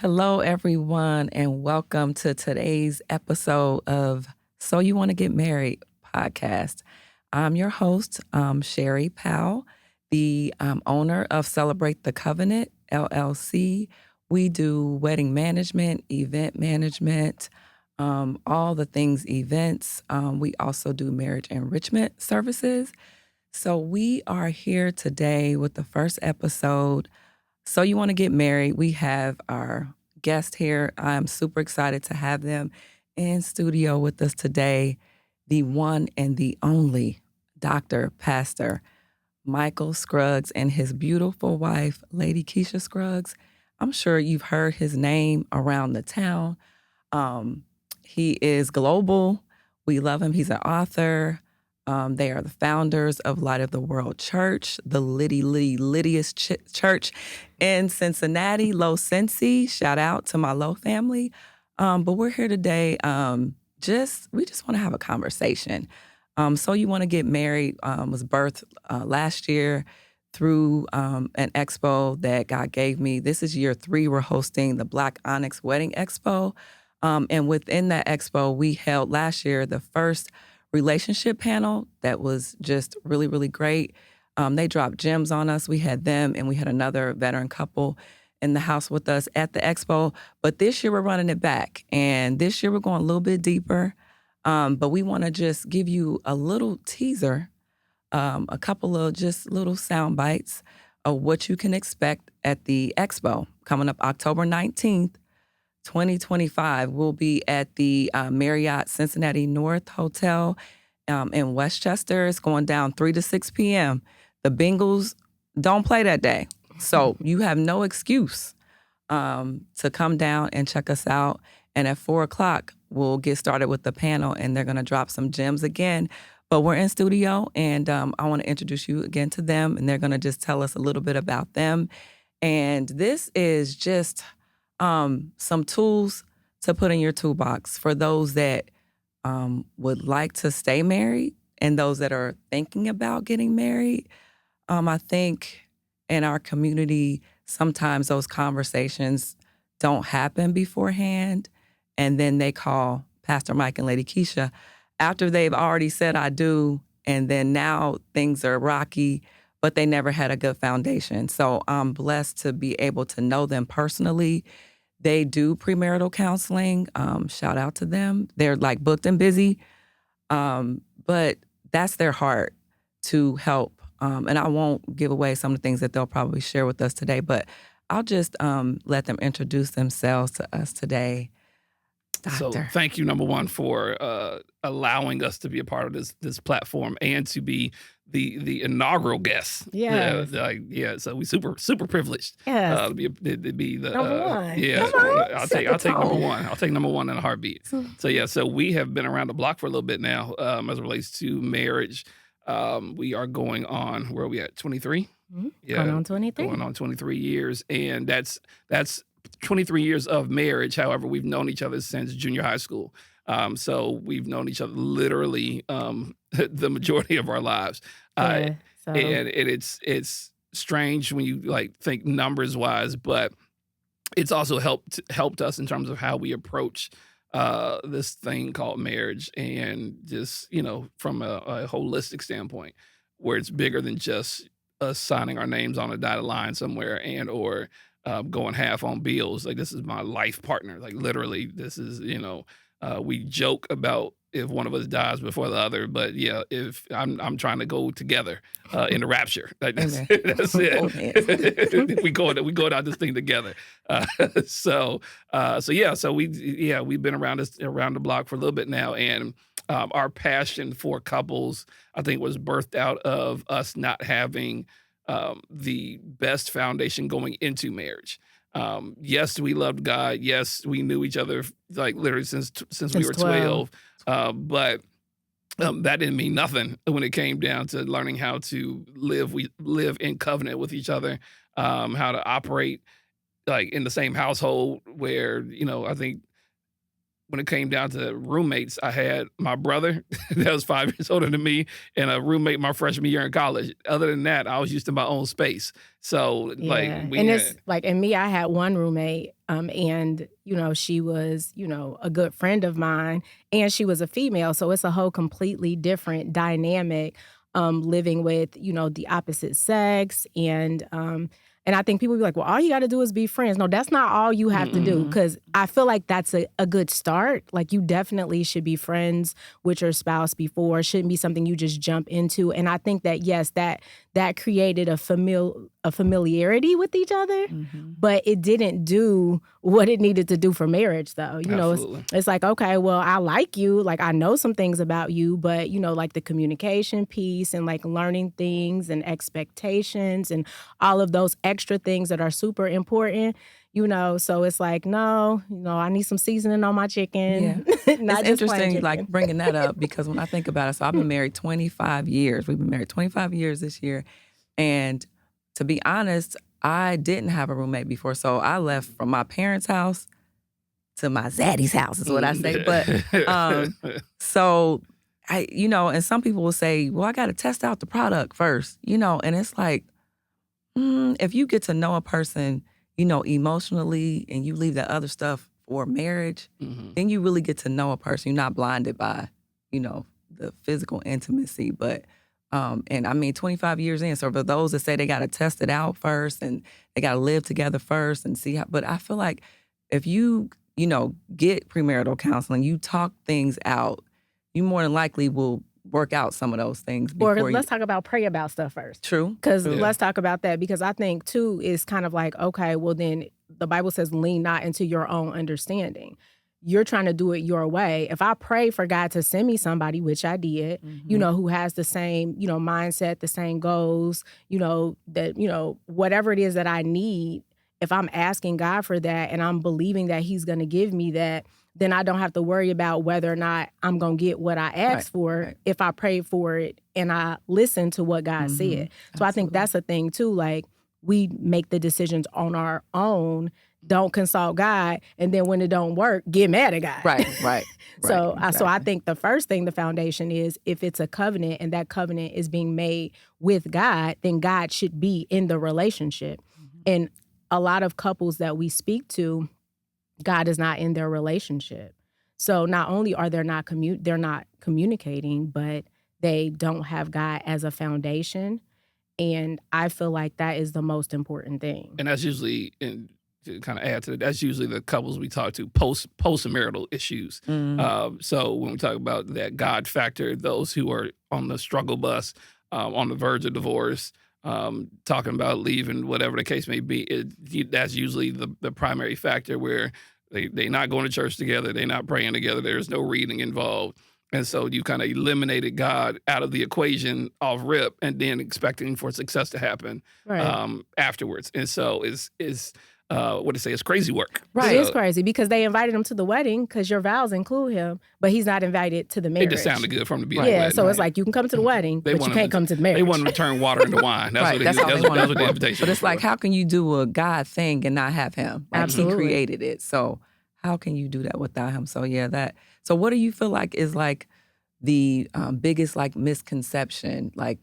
Hello, everyone, and welcome to today's episode of So You Want to Get Married podcast. I'm your host, Sherry Powell, the owner of Celebrate the Covenant, LLC. We do wedding management, event management, all the things events. We also do marriage enrichment services. So we are here today with the first episode. So You Want to Get Married. We have our guest here. I'm super excited to have them in studio with us today. The one and the only Dr. Pastor Michael Scruggs and his beautiful wife, Lady Kisha Scruggs. I'm sure you've heard his name around the town. Um, he is global. We love him. He's an author. They are the founders of Light of the World Church, the Littiest church in Cincinnati, Low Cincy. Shout out to my Low family. But we're here today. We just want to have a conversation. So You Want to Get Married was birthed last year through an expo that God gave me. This is year 3. We're hosting the Black Onyx Wedding Expo. And within that expo, we held last year the first relationship panel that was just really, really great. They dropped gems on us. We had them and we had another veteran couple in the house with us at the expo. But this year we're running it back. And this year we're going a little bit deeper. But we want to just give you a little teaser, a couple of just little sound bites of what you can expect at the expo coming up October 19th. 2025, we'll be at the Marriott Cincinnati North Hotel in Westchester. It's going down 3 to 6 p.m. The Bengals don't play that day. So you have no excuse to come down and check us out. And at 4 o'clock, we'll get started with the panel, and they're going to drop some gems again. But we're in studio, and I want to introduce you again to them, and they're going to just tell us a little bit about them. And this is just some tools to put in your toolbox for those that would like to stay married and those that are thinking about getting married. I think in our community, sometimes those conversations don't happen beforehand, and then they call Pastor Mike and Lady Kisha after they've already said I do, and then now things are rocky, but they never had a good foundation. So I'm blessed to be able to know them personally. They do premarital counseling. Shout out to them. They're like booked and busy, but that's their heart to help. And I won't give away some of the things that they'll probably share with us today, but I'll just let them introduce themselves to us today. So thank you, number one, for allowing us to be a part of this platform and to be the inaugural guest. Yeah, So we super privileged. Yes. To be the Number one. Yeah, Come on, I'll set take the I'll take number tone. one. I'll take number one in a heartbeat. So we have been around the block for a little bit now as it relates to marriage. We are going on, where are we at? 23. Yeah, going on 23. Going on 23 years, and that's 23 years of marriage. However, we've known each other since junior high school. So we've known each other literally the majority of our lives. And it's strange when you like think numbers wise, but it's also helped us in terms of how we approach this thing called marriage, and just, from a holistic standpoint, where it's bigger than just us signing our names on a dotted line somewhere or going half on bills. Like, this is my life partner. Like, literally, this is, we joke about if one of us dies before the other, but yeah, if I'm trying to go together in the rapture. Like, that's it. we go down this thing together. So we've been around the block for a little bit now, and our passion for couples, I think, was birthed out of us not having the best foundation going into marriage. Yes, we loved God. Yes, we knew each other like literally since we were 12. But that didn't mean nothing when it came down to learning how to live. We live in covenant with each other, how to operate like in the same household, where, I think when it came down to roommates, I had my brother that was 5 years older than me and a roommate my freshman year in college. Other than that, I was used to my own space. So, like, Yeah. we And had it's like, and me, I had one roommate, and, she was, a good friend of mine, and she was a female. So it's a whole completely different dynamic, living with, the opposite sex. And I think people be like, well, all you got to do is be friends. No, that's not all you have to do. Because I feel like that's a good start. Like, you definitely should be friends with your spouse before. It shouldn't be something you just jump into. And I think that, yes, that created a familiarity with each other, but it didn't do what it needed to do for marriage, though. It's like, okay, well, I like you. Like, I know some things about you, but, like the communication piece and like learning things and expectations and all of those extra things that are super important, so it's like, no, I need some seasoning on my chicken. Yeah. Not It's just plain interesting, chicken. like, bringing that up because when I think about it, so I've been married 25 years. We've been married 25 years this year. And to be honest, I didn't have a roommate before. So I left from my parents' house to my zaddy's house is what I say. But so and some people will say, well, I got to test out the product first, and it's like, if you get to know a person, emotionally, and you leave that other stuff for marriage, then you really get to know a person. You're not blinded by, the physical intimacy. But, and I mean, 25 years in. So for those that say they got to test it out first and they got to live together first and see how, but I feel like if you, get premarital counseling, you talk things out, you more than likely will work out some of those things before Or let's talk about pray about stuff first. True. Because let's talk about that, because I think, too, it's kind of like, okay, well, then the Bible says lean not into your own understanding. You're trying to do it your way. If I pray for God to send me somebody, which I did, who has the same, mindset, the same goals, that, whatever it is that I need, if I'm asking God for that and I'm believing that he's going to give me that, then I don't have to worry about whether or not I'm going to get what I asked for if I prayed for it and I listen to what God said. So I think that's a thing too. Like, we make the decisions on our own, don't consult God, and then when it don't work, get mad at God. Right. So I think the first thing, the foundation is, if it's a covenant and that covenant is being made with God, then God should be in the relationship. And a lot of couples that we speak to, God is not in their relationship. So not only are they're not communicating, but they don't have God as a foundation. And I feel like that is the most important thing. And that's usually, and to kind of add to that, that's usually the couples we talk to post-marital issues. So when we talk about that God factor, those who are on the struggle bus, on the verge of divorce, talking about leaving, whatever the case may be, that's usually the primary factor, where they're not going to church together, they're not praying together, there's no reading involved. And so you kind of eliminated God out of the equation off rip, and then expecting for success to happen afterwards. And so it's what to say, it's crazy work. Right. It is crazy, because they invited him to the wedding because your vows include him, but he's not invited to the marriage. It just sounded good from the beginning. Yeah, so it's like, you can come to the wedding, but you can't come to the marriage. They want to turn water into wine. That's what the invitation But it's like, how can you do a God thing and not have him? Like, Absolutely. he created it. So how can you do that without him? So so what do you feel like is like the biggest like misconception? Like,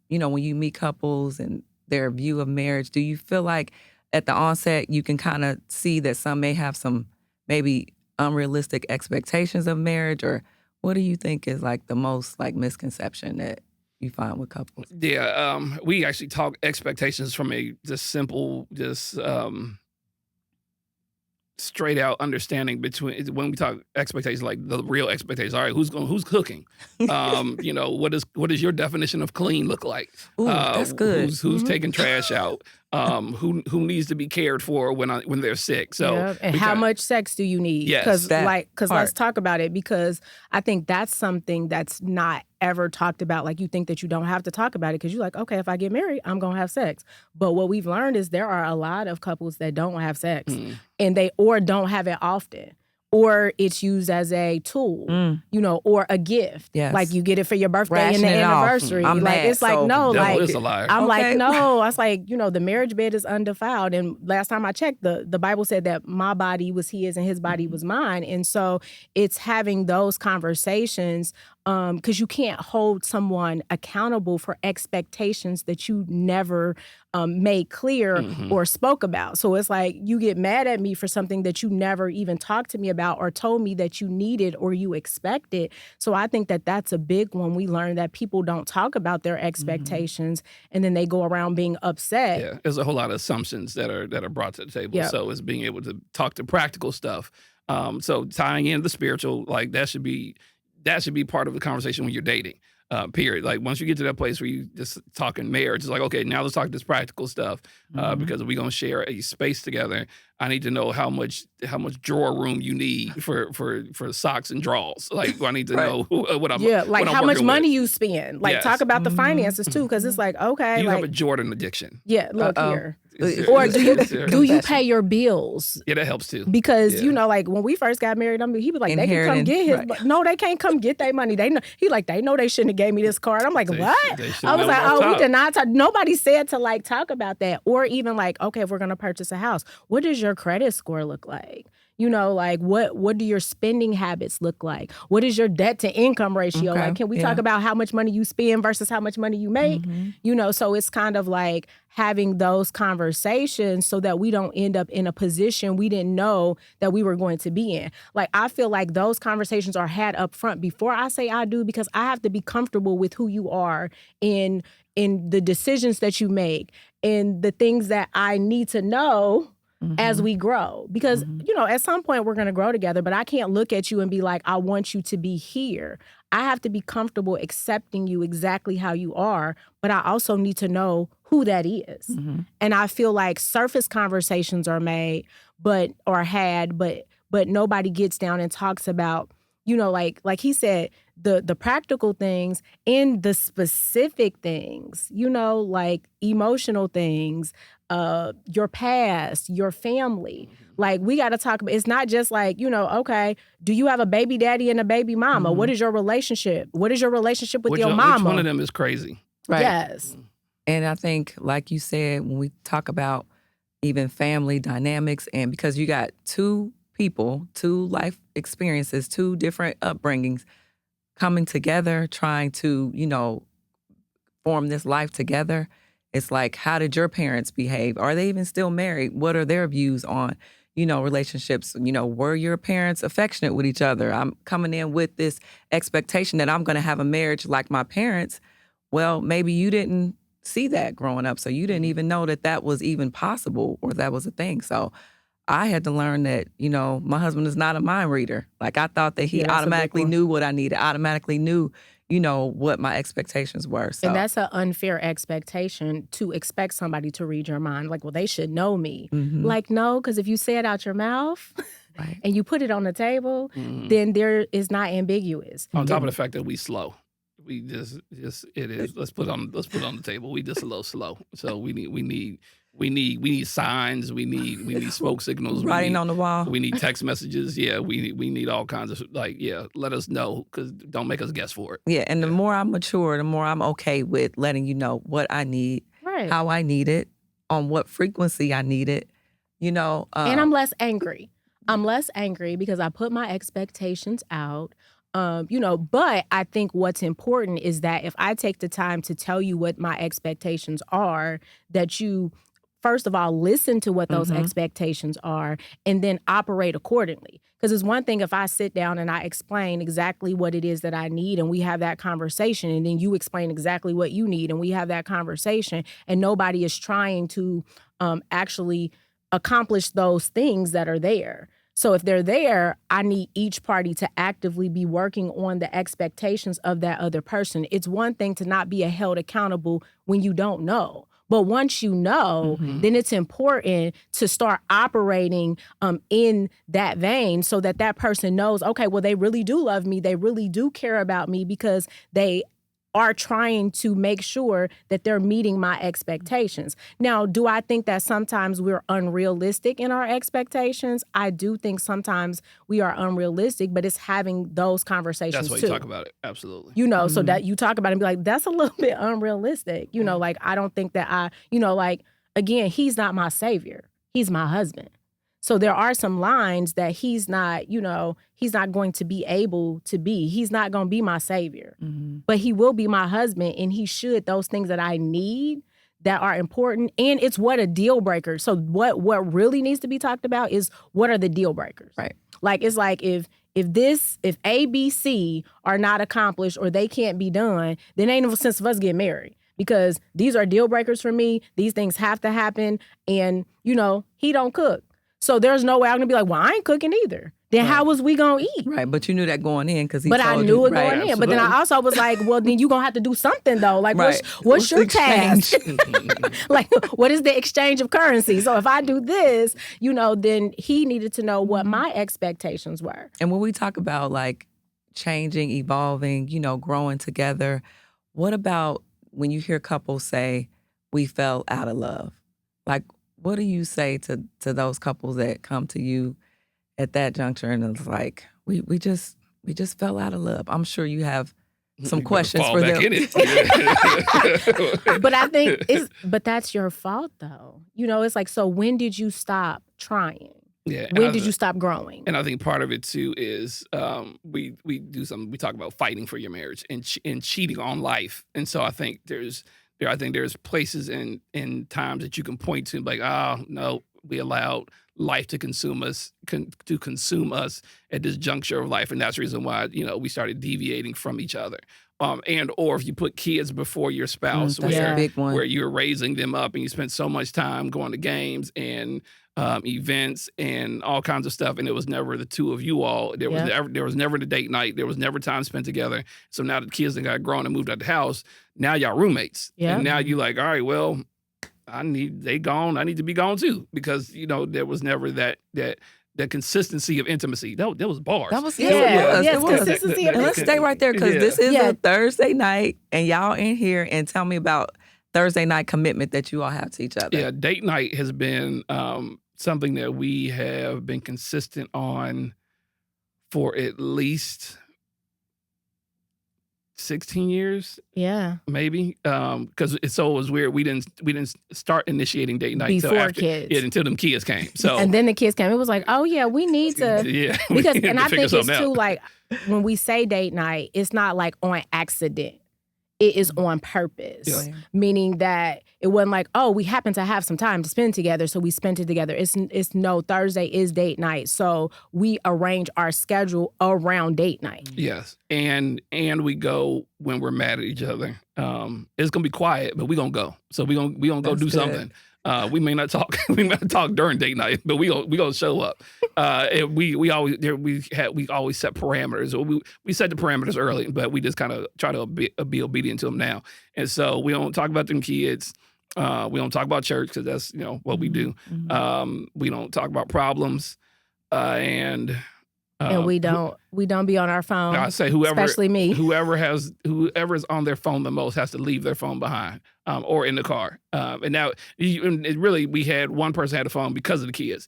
when you meet couples and their view of marriage, do you feel like at the onset you can kind of see that some may have some maybe unrealistic expectations of marriage? Or what do you think is like the most like misconception that you find with couples? Yeah, we actually talk expectations from straight out understanding between, when we talk expectations, like the real expectations. All right, who's cooking? What is your definition of clean look like? Ooh, that's good. Who's taking trash out? Who needs to be cared for when they're sick? So and how much sex do you need? Yes, because let's talk about it, because I think that's something that's not ever talked about. Like, you think that you don't have to talk about it because you're like, okay, if I get married, I'm gonna have sex. But what we've learned is there are a lot of couples that don't have sex, and they don't have it often, or it's used as a tool, or a gift. Yes. Like you get it for your birthday Ration and the it off. anniversary. I'm like mad, it's like so no, The devil like is a liar. I'm Okay. like no. I was like, the marriage bed is undefiled. And last time I checked, the Bible said that my body was his and his body was mine. And so it's having those conversations because you can't hold someone accountable for expectations that you never made clear or spoke about. So it's like you get mad at me for something that you never even talked to me about or told me that you needed or you expected. So I think that that's a big one. We learn that people don't talk about their expectations and then they go around being upset. Yeah, there's a whole lot of assumptions that are brought to the table. Yep. So it's being able to talk to practical stuff. So tying in the spiritual, like that should be part of the conversation when you're dating. Period. Like once you get to that place where you just talking marriage, it's like, okay, now let's talk this practical stuff because we're gonna share a space together. I need to know how much drawer room you need for socks and drawers. Like I need to know what I'm like what I'm how much working money with. you spend. Like Yes. talk about the finances too, because it's like okay, Do you like have a Jordan addiction? yeah, look here. Or Do you pay your bills? Yeah, that helps too. Because Yeah. like when we first got married, he was like, they can come Inheriting, get his. right. But no, they can't come get their money. They know. They know they shouldn't have gave me this card. I'm like, They what? should I was know like, off we top. did not talk. Nobody said to like talk about that, or even like, okay, if we're gonna purchase a house, what does your credit score look like? Like what do your spending habits look like? What is your debt to income ratio? Okay, Like, can we talk about how much money you spend versus how much money you make? So it's kind of like having those conversations so that we don't end up in a position we didn't know that we were going to be in. Like, I feel like those conversations are had up front before I say I do, because I have to be comfortable with who you are in the decisions that you make and the things that I need to know as we grow. Because, at some point we're going to grow together, but I can't look at you and be like, I want you to be here. I have to be comfortable accepting you exactly how you are, but I also need to know who that is. And I feel like surface conversations are made, but nobody gets down and talks about, like he said, the practical things and the specific things, like emotional things, your past, your family. Like, we got to talk about, it's not just like, okay, do you have a baby daddy and a baby mama? What is your relationship? What is your relationship with your mama? Which one of them is crazy? Right. Yes. And I think, like you said, when we talk about even family dynamics, and because you got two people, two life experiences, two different upbringings coming together, trying to, form this life together. It's like, how did your parents behave? Are they even still married? What are their views on, relationships? Were your parents affectionate with each other? I'm coming in with this expectation that I'm going to have a marriage like my parents. Well, maybe you didn't see that growing up, so you didn't even know that was even possible or that was a thing. So I had to learn that, my husband is not a mind reader. Like, I thought that he Yeah, that's a big automatically one. knew what I needed, automatically knew, what my expectations were. So And that's an unfair expectation to expect somebody to read your mind. Like, well, they should know me. Like, no, because if you say it out your mouth right. and you put it on the table, then there is not ambiguous. On top of the fact that we slow. We just it is. Let's put it on the table. We just a little slow. So we need signs. We need smoke signals. Writing on the wall. We need text messages. Yeah, we need all kinds of let us know, because don't make us guess for it. Yeah, and the more I mature, the more I'm okay with letting you know what I need, Right. how I need it, on what frequency I need it, And I'm less angry. I'm less angry because I put my expectations out. But I think what's important is that if I take the time to tell you what my expectations are, that you, first of all, listen to what those expectations are and then operate accordingly. Because it's one thing if I sit down and I explain exactly what it is that I need and we have that conversation, and then you explain exactly what you need and we have that conversation, and nobody is trying to actually accomplish those things that are there. So if they're there, I need each party to actively be working on the expectations of that other person. It's one thing to not be held accountable when you don't know. But once you know, then it's important to start operating in that vein so that person knows, okay, well, they really do love me. They really do care about me because they are trying to make sure that they're meeting my expectations. Now, do I think that sometimes we're unrealistic in our expectations? I do think sometimes we are unrealistic, but it's having those conversations That's why too. you talk about it. Absolutely. You know, so that you talk about it and be like, that's a little bit unrealistic. You know, like, I don't think that like, again, he's not my savior. He's my husband. So there are some lines that he's not going to be able to be. He's not going to be my savior, but he will be my husband, and he should, those things that I need that are important. And it's what a deal breaker. So what really needs to be talked about is what are the deal breakers? Right. Like, it's like if A, B, C are not accomplished or they can't be done, then ain't no sense of us getting married. Because these are deal breakers for me. These things have to happen. And, he don't cook. So there's no way I'm going to be like, well, I ain't cooking either. Then how was we going to eat? Right, but you knew that going in because he But told I knew you, it right, going in. absolutely. But then I also was like, well, then you going to have to do something, though. Like, Right. what's your the exchange? task? Like, what is the exchange of currency? So if I do this, then he needed to know what my expectations were. And when we talk about like changing, evolving, growing together, what about when you hear couples say, we fell out of love? Like, what do you say to those couples that come to you at that juncture and it's like, we just fell out of love? I'm sure you have some questions Fall for back them. in it. But I think but that's your fault, though. It's like, so when did you stop trying? Yeah. When did you stop growing? And I think part of it too is we do something. We talk about fighting for your marriage and cheating on life. And so I think there's places and times that you can point to, like, oh no, we allowed life to consume us at this juncture of life, and that's the reason why we started deviating from each other. And or if you put kids before your spouse, That's a big one. where you're raising them up and you spend so much time going to games and events and all kinds of stuff, and it was never the two of you all. There was never the date night. There was never time spent together. So now the kids that got grown and moved out the house, now y'all roommates. Yeah. And now you like, all right, well, they gone. I need to be gone too, because there was never that consistency of intimacy. That was bars. That was Yes, it was. consistency of And let's stay right there because this is Yeah. a Thursday night, and y'all in here, and tell me about Thursday night commitment that you all have to each other. Yeah, date night has been something that we have been consistent on for at least 16 years, Yeah. maybe. Because it was weird. We didn't start initiating date night Before until after, kids. Yeah, until them kids came. So And then the kids came. It was like, oh yeah, we need to. yeah, Because, we had and to I figure think it's something too, out. like, when we say date night, it's not like on accident. It is on purpose. Yeah. Meaning that it wasn't like, oh, we happen to have some time to spend together, so we spent it together. It's no, Thursday is date night, so we arrange our schedule around date night. Yes, and we go when we're mad at each other. It's gonna be quiet, but we gonna go. So we gonna go That's do good. something. We may not talk. We may not talk during date night, but we gonna show up. And we always set parameters. We set the parameters early, but we just kind of try to be obedient to them now. And so we don't talk about them kids. We don't talk about church because that's what we do. We don't talk about problems, and we don't be on our phone. I say whoever, especially me. whoever is on their phone the most has to leave their phone behind, or in the car. And now, we had one person had a phone because of the kids.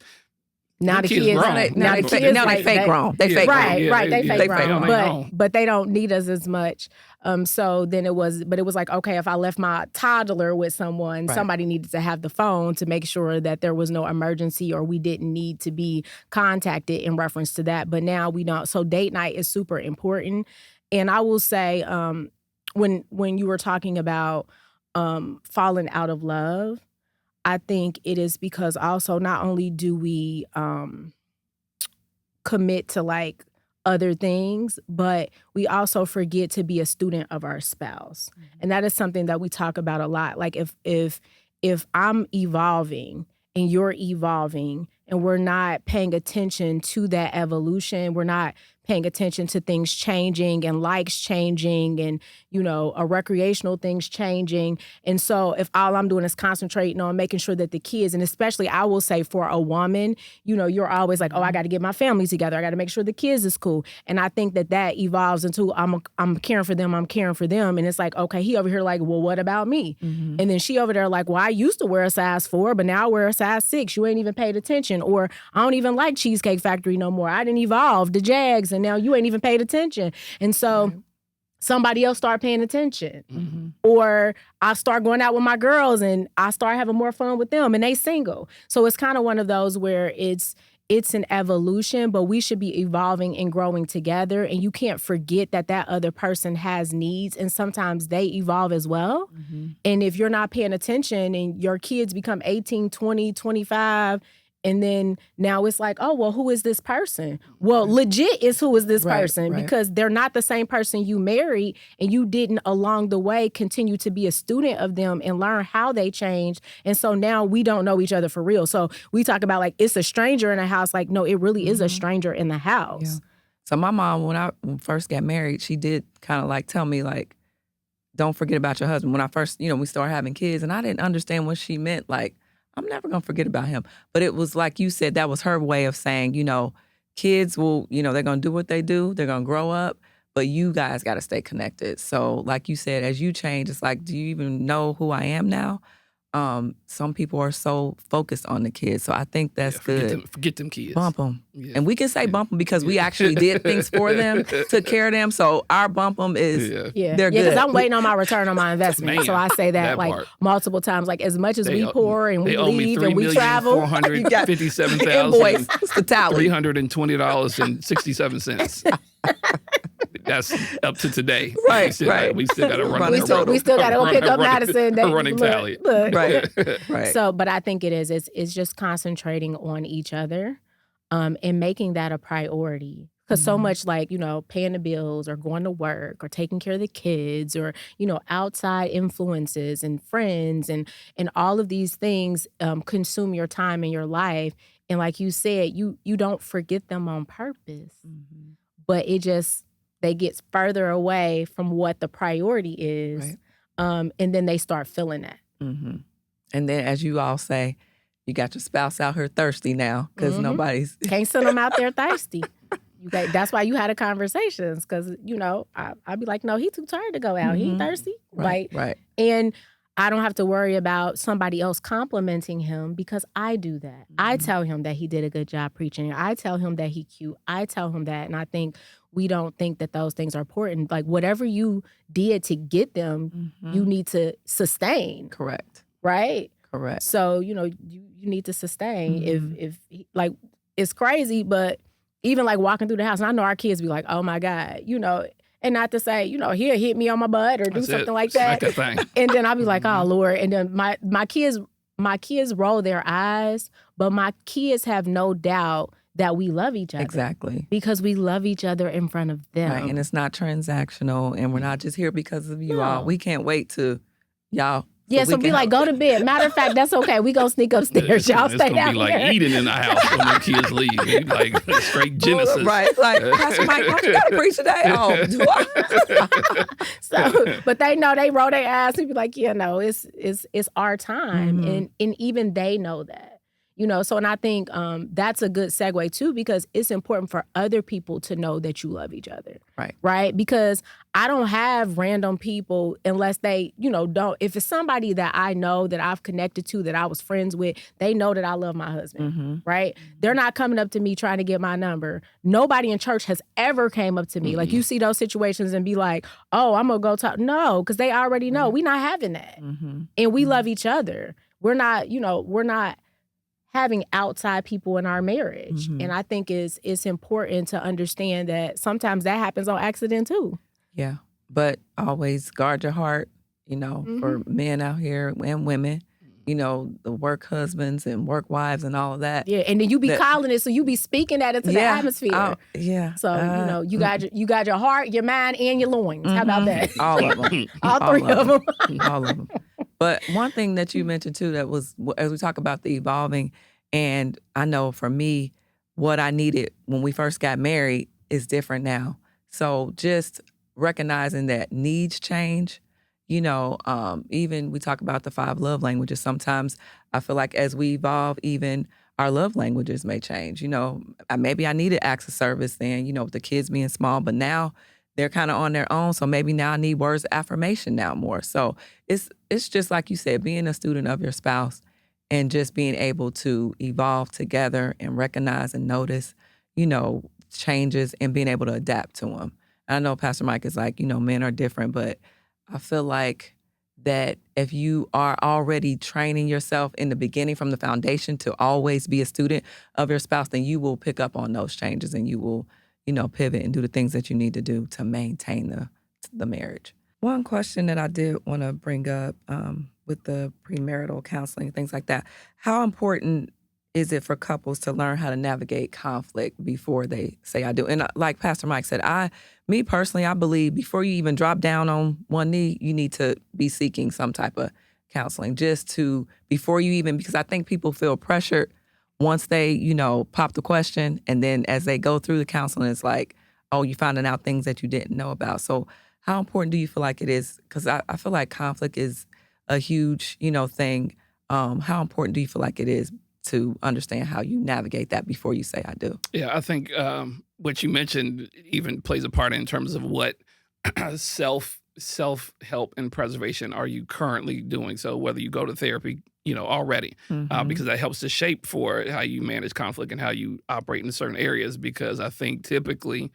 Now the kids kids, grown. now the kids, Now they fake grown. They fake grown. Right, right. They fake grown, grown. but they don't need us as much. So then it was like, okay, if I left my toddler with someone, Right. somebody needed to have the phone to make sure that there was no emergency or we didn't need to be contacted in reference to that. But now we don't. So date night is super important. And I will say, when you were talking about falling out of love, I think it is because also not only do we commit to like other things, but we also forget to be a student of our spouse. And that is something that we talk about a lot. Like if I'm evolving and you're evolving and we're not paying attention to that evolution, we're not paying attention to things changing and likes changing and, recreational things changing. And so if all I'm doing is concentrating on making sure that the kids, and especially I will say for a woman, you're always like, oh, I got to get my family together. I got to make sure the kids is cool. And I think that evolves into I'm caring for them. I'm caring for them. And it's like, okay, he over here like, well, what about me? Mm-hmm. And then she over there like, well, I used to wear a size 4, but now I wear a size 6. You ain't even paid attention. Or I don't even like Cheesecake Factory no more. I didn't evolve the Jags and now you ain't even paid attention. And so somebody else start paying attention. Mm-hmm. Or I start going out with my girls and I start having more fun with them and they single. So it's kind of one of those where it's an evolution, but we should be evolving and growing together. And you can't forget that other person has needs and sometimes they evolve as well. Mm-hmm. And if you're not paying attention and your kids become 18, 20, 25, and then now it's like, oh, well, who is this person? Well, legit is who is this person because they're not the same person you married and you didn't along the way continue to be a student of them and learn how they changed. And so now we don't know each other for real. So we talk about like, it's a stranger in the house. Like, no, it really is a stranger in the house. Yeah. So my mom, when I first got married, she did kind of like tell me like, don't forget about your husband. When I first, we started having kids and I didn't understand what she meant. Like, I'm never going to forget about him. But it was like you said, that was her way of saying, kids will, they're going to do what they do. They're going to grow up. But you guys got to stay connected. So like you said, as you change, it's like, do you even know who I am now? Some people are so focused on the kids. So I think that's good. Forget them kids. Bump them. Yeah. And we can say bump them because we actually did things for them, took care of them. So our bump them is, they're good. Yeah, because I'm waiting on my return on my investment. Man, so I say that like part. Multiple times. Like as much as we pour and we leave and we travel. $457,000. Invoice. It's the tally. $320.67. That's up to today. Right. We still got to run. We still got to go pick up Madison. A running tally. Look. Right. So, but I think it is. It's just concentrating on each other, and making that a priority. Because so much like, paying the bills or going to work or taking care of the kids or, outside influences and friends and all of these things consume your time and your life. And like you said, you don't forget them on purpose, but they get further away from what the priority is. Right. And then they start feeling that. Mm-hmm. And then as you all say, you got your spouse out here thirsty now because nobody's... Can't send them out there thirsty. That's why you had the conversations because, I'd be like, no, he too tired to go out. He ain't thirsty. Right. And I don't have to worry about somebody else complimenting him because I do that. I tell him that he did a good job preaching. I tell him that he cute. I tell him that. And I think we don't think that those things are important. Like whatever you did to get them, you need to sustain. Correct. Right? Correct. So, you need to sustain. If like, it's crazy, but even like walking through the house, and I know our kids be like, oh my God, and not to say, he'll hit me on my butt or do something like that. Smack a thing. And then I'll be like, oh Lord. And then my kids roll their eyes, but my kids have no doubt that we love each other. Exactly. Because we love each other in front of them. Right. And it's not transactional and we're not just here because of you all. We can't wait to y'all. Yeah, so be like, go to bed. Matter of fact, that's okay. We gonna sneak upstairs. Y'all stay down here. It's gonna be here. like eating in the house when the kids leave. Like straight Genesis. Right. Like, Pastor Mike, don't you gotta preach today? Oh, do I? So, but they know, they roll their eyes and be like, yeah, no, it's our time. And even they know that. So, and I think that's a good segue too, because it's important for other people to know that you love each other. Right. Right? Because I don't have random people unless they, don't. If it's somebody that I know that I've connected to, that I was friends with, they know that I love my husband. Right? They're not coming up to me trying to get my number. Nobody in church has ever came up to me. Like you see those situations and be like, oh, I'm going to go talk. No, because they already know we're not having that. And we love each other. We're not, we're not having outside people in our marriage. And I think it's important to understand that sometimes that happens on accident too. Yeah. But always guard your heart, for men out here and women, the work husbands and work wives and all of that. Yeah. And then you be calling it, so you be speaking that into the atmosphere. So, you got your heart, your mind, and your loins. How about that? All of them. All three of them. All of them. But one thing that you mentioned too, that was, as we talk about the evolving, and I know for me, what I needed when we first got married is different now. So just recognizing that needs change, even we talk about the 5 love languages. Sometimes I feel like as we evolve, even our love languages may change. Maybe I needed acts of service then, with the kids being small, but now they're kind of on their own. So maybe now I need words of affirmation now more. So it's just like you said, being a student of your spouse and just being able to evolve together and recognize and notice, changes and being able to adapt to them. I know Pastor Mike is like, men are different, but I feel like that if you are already training yourself in the beginning from the foundation to always be a student of your spouse, then you will pick up on those changes and you will, pivot and do the things that you need to do to maintain the marriage. One question that I did want to bring up with the premarital counseling and things like that, how important is it for couples to learn how to navigate conflict before they say I do? And like Pastor Mike said, me personally, I believe before you even drop down on one knee, you need to be seeking some type of counseling before you even, because I think people feel pressured once they, pop the question. And then as they go through the counseling, it's like, oh, you're finding out things that you didn't know about. So how important do you feel like it is? Because I feel like conflict is a huge, thing. How important do you feel like it is to understand how you navigate that before you say I do? Yeah, I think what you mentioned even plays a part in terms of what self-help and preservation are you currently doing. So whether you go to therapy, already, because that helps to shape for how you manage conflict and how you operate in certain areas. Because I think typically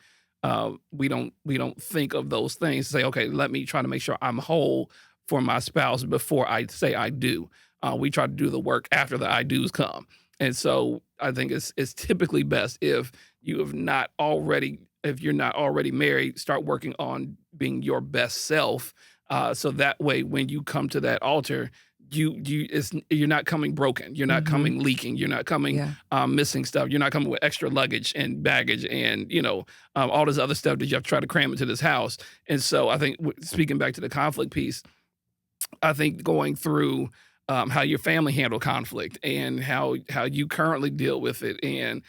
we don't think of those things. Say, okay, let me try to make sure I'm whole for my spouse before I say I do. We try to do the work after the I do's come. And so I think it's typically best if you're not already married, start working on being your best self. So that way, when you come to that altar, you're not coming broken. You're not coming leaking. You're not coming missing stuff. You're not coming with extra luggage and baggage and, all this other stuff that you have to try to cram into this house. And so I think speaking back to the conflict piece, I think going through how your family handle conflict and how you currently deal with it and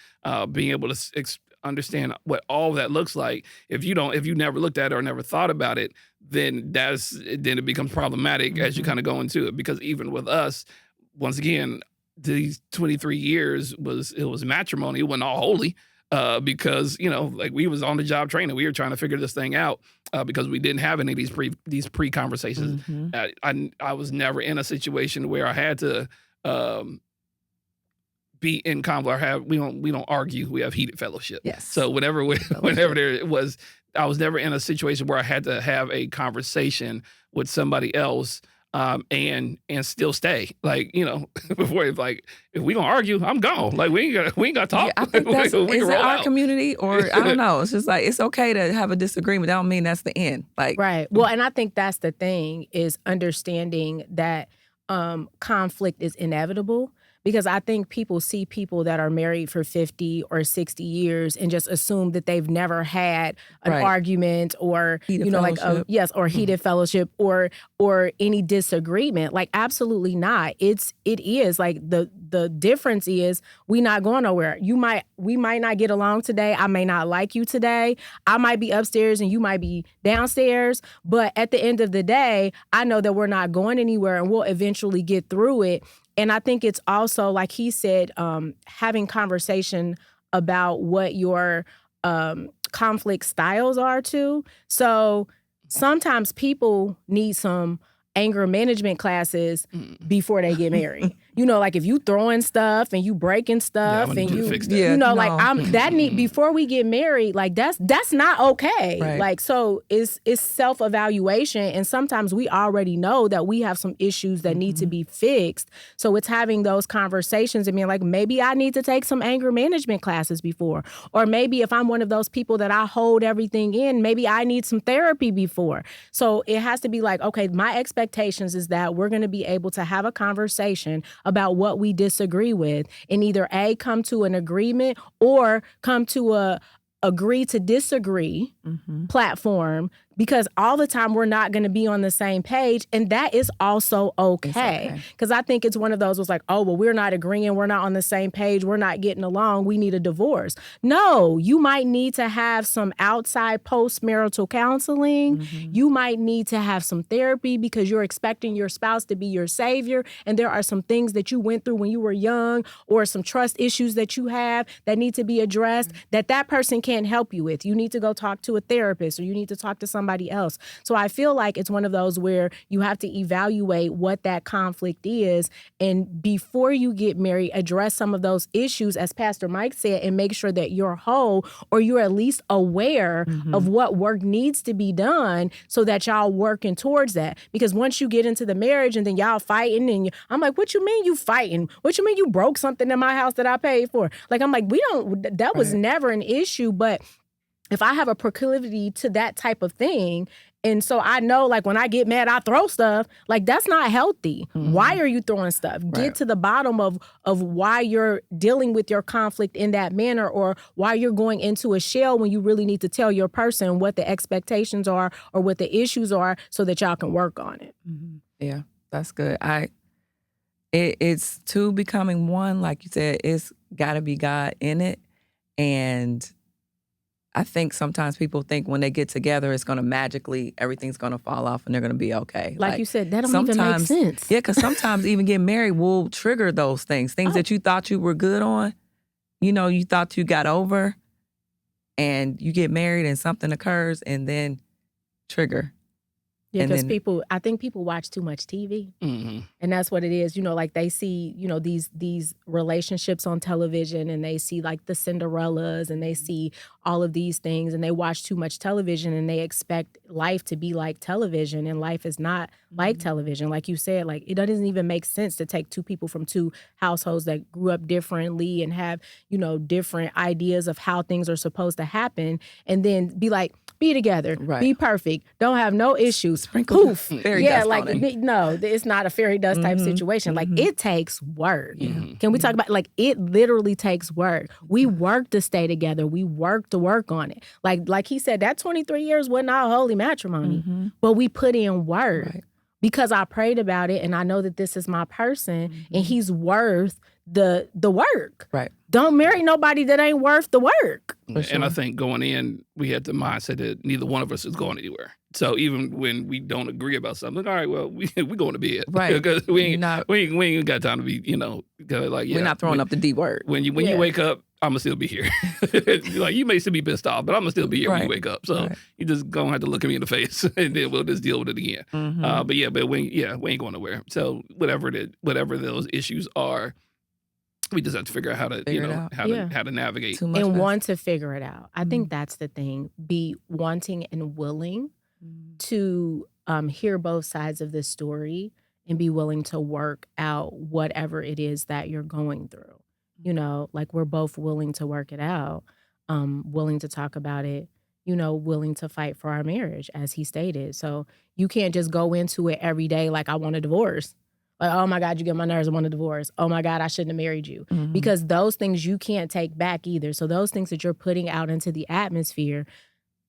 being able to understand what all that looks like. If you never looked at it or never thought about it, then it becomes problematic as you kind of go into it. Because even with us, once again, these 23 years it was matrimony. It wasn't all holy. Because like we was on the job training, we were trying to figure this thing out because we didn't have any of these pre conversations. I was never in a situation where I had to be in conflict. We don't argue. We have heated fellowship. Yes. So whenever there was, I was never in a situation where I had to have a conversation with somebody else. And still stay, before if we gonna argue, I'm gone. Like we ain't gotta talk. Yeah, I think that's we is can it roll our out. community or I don't know. It's just like it's okay to have a disagreement. That don't mean that's the end. Right. Well, and I think that's the thing is understanding that conflict is inevitable. Because I think people see people that are married for 50 or 60 years and just assume that they've never had an argument or, heated fellowship. or heated fellowship or any disagreement. Like, absolutely not. It is like the difference is we not going nowhere. We might not get along today. I may not like you today. I might be upstairs and you might be downstairs. But at the end of the day, I know that we're not going anywhere and we'll eventually get through it. And I think it's also, like he said, having conversation about what your conflict styles are too. So sometimes people need some anger management classes before they get married. Like if you throwing stuff and you breaking stuff and you, fix that. Before we get married, like that's not okay. Right. Like, so it's self-evaluation. And sometimes we already know that we have some issues that need to be fixed. So it's having those conversations and being like, maybe I need to take some anger management classes before. Or maybe if I'm one of those people that I hold everything in, maybe I need some therapy before. So it has to be like, okay, my expectations is that we're going to be able to have a conversation about what we disagree with and either A, come to an agreement or come to a agree to disagree platform because all the time we're not going to be on the same page, and that is also okay. Because I think it's one of those was like, oh, well, we're not agreeing, we're not on the same page, we're not getting along, we need a divorce. No, you might need to have some outside post-marital counseling. You might need to have some therapy because you're expecting your spouse to be your savior, and there are some things that you went through when you were young or some trust issues that you have that need to be addressed that person can't help you with. You need to go talk to a therapist, or you need to talk to somebody else. So I feel like it's one of those where you have to evaluate what that conflict is, and before you get married, address some of those issues, as Pastor Mike said, and make sure that you're whole, or you're at least aware of what work needs to be done so that y'all working towards that. Because once you get into the marriage and then y'all fighting, and I'm like, what you mean you fighting? What you mean you broke something in my house that I paid for? Like, I'm like, that was never an issue. But if I have a proclivity to that type of thing, and so I know, like, when I get mad, I throw stuff, like, that's not healthy. Why are you throwing stuff? Get to the bottom of why you're dealing with your conflict in that manner, or why you're going into a shell when you really need to tell your person what the expectations are or what the issues are so that y'all can work on it. Yeah, that's good. It's two becoming one, like you said. It's got to be God in it. And I think sometimes people think when they get together, it's going to magically, everything's going to fall off and they're going to be okay. Like you said, that don't even make sense. Yeah, because sometimes even getting married will trigger those things that you thought you were good on. You know, you thought you got over, and you get married and something occurs, and then trigger. Yeah, because I think people watch too much TV, and that's what it is. You know, like they see, you know, these relationships on television, and they see like the Cinderellas, and they see all of these things, and they watch too much television, and they expect life to be like television, and life is not like television. Like you said, like it doesn't even make sense to take two people from two households that grew up differently and have, you know, different ideas of how things are supposed to happen, and then be like, be together, be perfect, don't have no issues. Sprinkle poof. Fairy dust like on it. no, it's not a fairy dust type situation. Like it takes work. Can we talk about, like, it literally takes work. We work to stay together. We work to work on it. Like he said, that 23 years wasn't our holy matrimony, but we put in work because I prayed about it, and I know that this is my person, and he's worth the work. Right. Don't marry nobody that ain't worth the work. And I think going in, we had the mindset that neither one of us is going anywhere. So even when we don't agree about something, all right, well, we going to bed, right? Because we ain't got time to be, you know, like we're not throwing up the D word. When you wake up, I'm gonna still be here. Like, you may still be pissed off, but I'm gonna still be here when you wake up. So you just gonna have to look at me in the face, and then we'll just deal with it again. But we ain't going nowhere. So whatever those issues are, we just have to figure out how to navigate and want to figure it out. I think that's the thing. Be wanting and willing to hear both sides of the story, and be willing to work out whatever it is that you're going through. You know, like, we're both willing to work it out, willing to talk about it, you know, willing to fight for our marriage, as he stated. So you can't just go into it every day like, I want a divorce. Like, oh my God, you get my nerves, I want a divorce. Oh my God, I shouldn't have married you. Because those things you can't take back either. So those things that you're putting out into the atmosphere,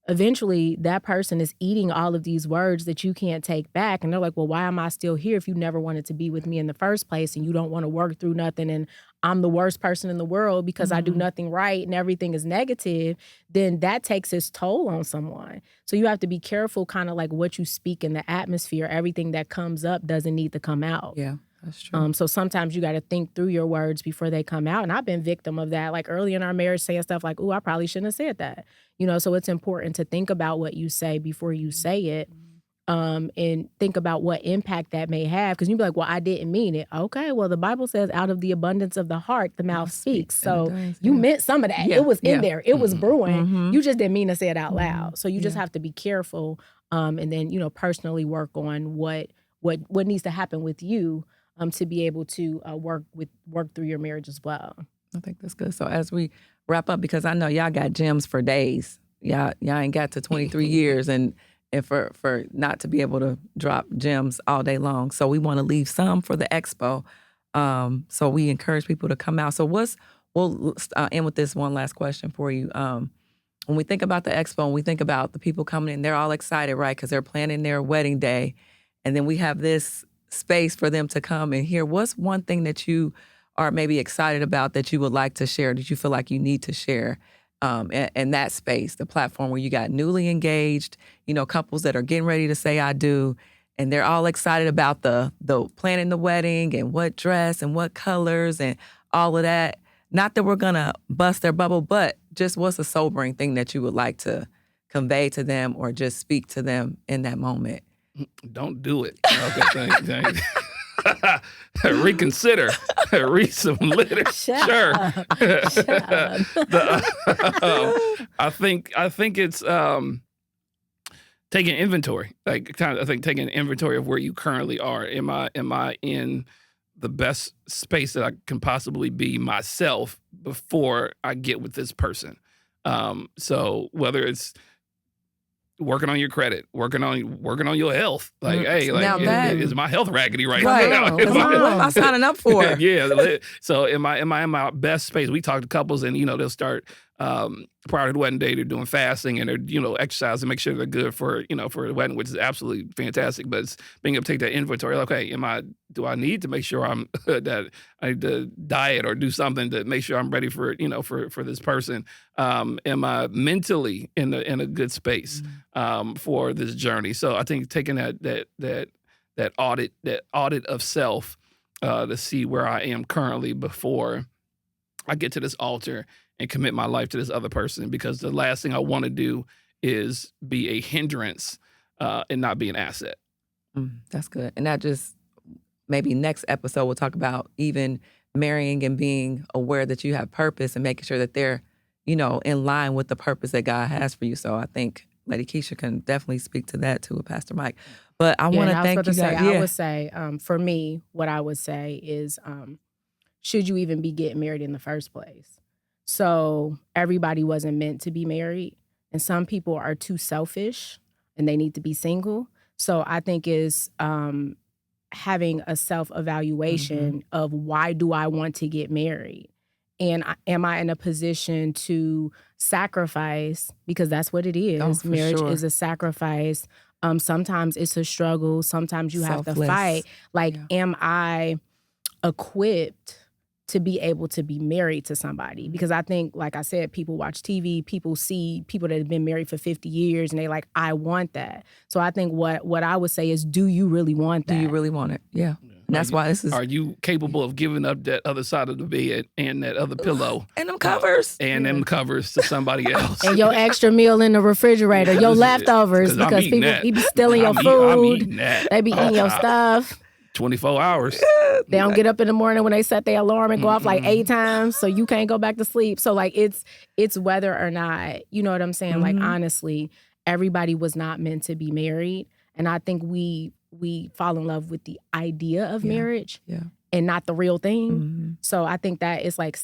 eventually that person is eating all of these words that you can't take back. And they're like, well, why am I still here if you never wanted to be with me in the first place, and you don't want to work through nothing, and I'm the worst person in the world because I do nothing right and everything is negative? Then that takes its toll on someone. So you have to be careful, kind of like what you speak in the atmosphere. Everything that comes up doesn't need to come out. Yeah. That's true. So sometimes you got to think through your words before they come out. And I've been victim of that. Like, early in our marriage, saying stuff like, "Ooh, I probably shouldn't have said that." You know, so it's important to think about what you say before you say it, and think about what impact that may have. Because you'd be like, "Well, I didn't mean it." Okay, well, the Bible says, "Out of the abundance of the heart, the mouth speaks." So you meant some of that. It was in there. It was brewing. You just didn't mean to say it out loud. So you just have to be careful, and then, you know, personally work on what needs to happen with you. To be able to work through your marriage as well. I think that's good. So as we wrap up, because I know y'all got gems for days. Y'all ain't got to 23 years and for not to be able to drop gems all day long. So we want to leave some for the expo. So we encourage people to come out. So we'll end with this one last question for you. when we think about the expo and we think about the people coming in, they're all excited, right? Because they're planning their wedding day. And then we have this space for them to come and hear. What's one thing that you are maybe excited about that you would like to share, that you feel like you need to share in that space, the platform where you got newly engaged, couples that are getting ready to say I do, and they're all excited about the planning the wedding and what dress and what colors and all of that. Not that we're going to bust their bubble, but just what's a sobering thing that you would like to convey to them or just speak to them in that moment? Don't do it. Okay, reconsider. Read some literature. Shut up. I think it's taking inventory. I think taking inventory of where you currently are. Am I in the best space that I can possibly be myself before I get with this person? So whether it's working on your credit, working on your health. Like, hey, is my health raggedy right now? What am I signing up for? Yeah. So am I in my best space? We talk to couples and, they'll start prior to the wedding day, they're doing fasting and they're, exercising, make sure they're good for the wedding, which is absolutely fantastic. But it's being able to take that inventory. Like, okay, do I need to make sure I'm that I need to diet or do something to make sure I'm ready for for this person? Am I mentally in a good space for this journey? So I think taking that audit of self to see where I am currently before I get to this altar and commit my life to this other person, because the last thing I want to do is be a hindrance and not be an asset. That's good. And that just, maybe next episode we'll talk about even marrying and being aware that you have purpose and making sure that they're, in line with the purpose that God has for you. So I think Lady Kisha can definitely speak to that too with Pastor Mike. But I want to thank you guys. I would say, for me, what I would say is, should you even be getting married in the first place? So everybody wasn't meant to be married, and some people are too selfish and they need to be single. So I think is having a self-evaluation of, why do I want to get married? And am I in a position to sacrifice? Because that's what it is. Marriage is a sacrifice. Sometimes it's a struggle. Sometimes you have to fight. Am I equipped to be able to be married to somebody? Because I think, like I said, people watch TV, people see people that have been married for 50 years and they like, I want that. So I think what I would say is, do you really want that? Do you really want it? Yeah. And that's why this is... Are you capable of giving up that other side of the bed and that other pillow? And them covers. And them covers to somebody else. And your extra meal in the refrigerator, your leftovers, because people be stealing your food. I'm eating that. They be eating your stuff. 24 hours. They don't get up in the morning when they set their alarm and go off like 8 times, so you can't go back to sleep. So like it's whether or not, you know what I'm saying? Like, honestly, everybody was not meant to be married. And I think we fall in love with the idea of marriage and not the real thing. So I think that it's like,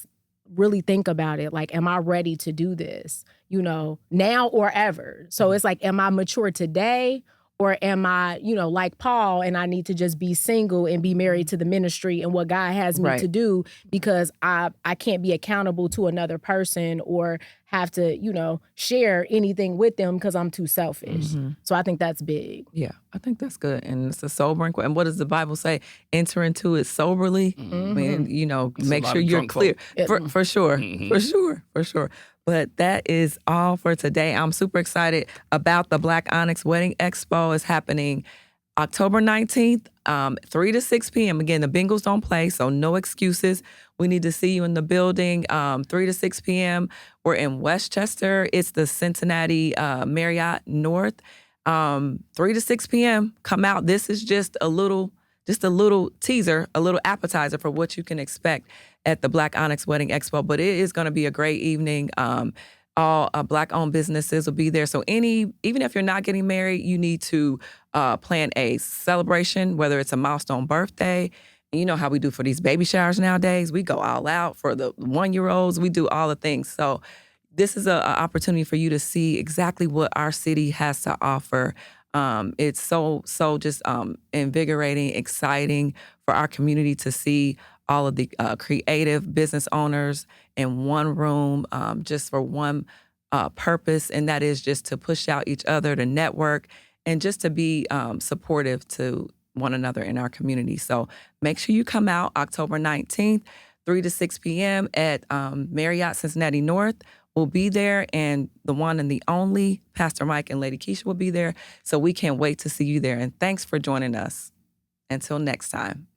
really think about it. Like, am I ready to do this? Now or ever. So it's like, am I mature today? Or am I, like Paul, and I need to just be single and be married to the ministry and what God has me to do, because I can't be accountable to another person or have to, share anything with them because I'm too selfish. So I think that's big. Yeah, I think that's good. And it's a sobering question. And what does the Bible say? Enter into it soberly. I mean, make sure you're clear. For sure. For sure. But that is all for today. I'm super excited about the Black Onyx Wedding Expo. It's happening October 19th, 3 to 6 p.m. Again, the Bengals don't play, so no excuses. We need to see you in the building, 3 to 6 p.m. We're in Westchester. It's the Cincinnati Marriott North, 3 to 6 p.m. Come out. This is just a little teaser, a little appetizer for what you can expect at the Black Onyx Wedding Expo. But it is going to be a great evening. All Black-owned businesses will be there. So even if you're not getting married, you need to plan a celebration, whether it's a milestone birthday. You know how we do for these baby showers nowadays. We go all out for the 1-year-olds. We do all the things. So this is an opportunity for you to see exactly what our city has to offer. It's so just invigorating, exciting for our community to see all of the creative business owners in one room, just for one purpose, and that is just to push out each other, to network, and just to be supportive to one another in our community. So make sure you come out October 19th, 3 to 6 p.m. at Marriott Cincinnati North. We'll be there, and the one and the only Pastor Mike and Lady Kisha will be there. So we can't wait to see you there. And thanks for joining us. Until next time.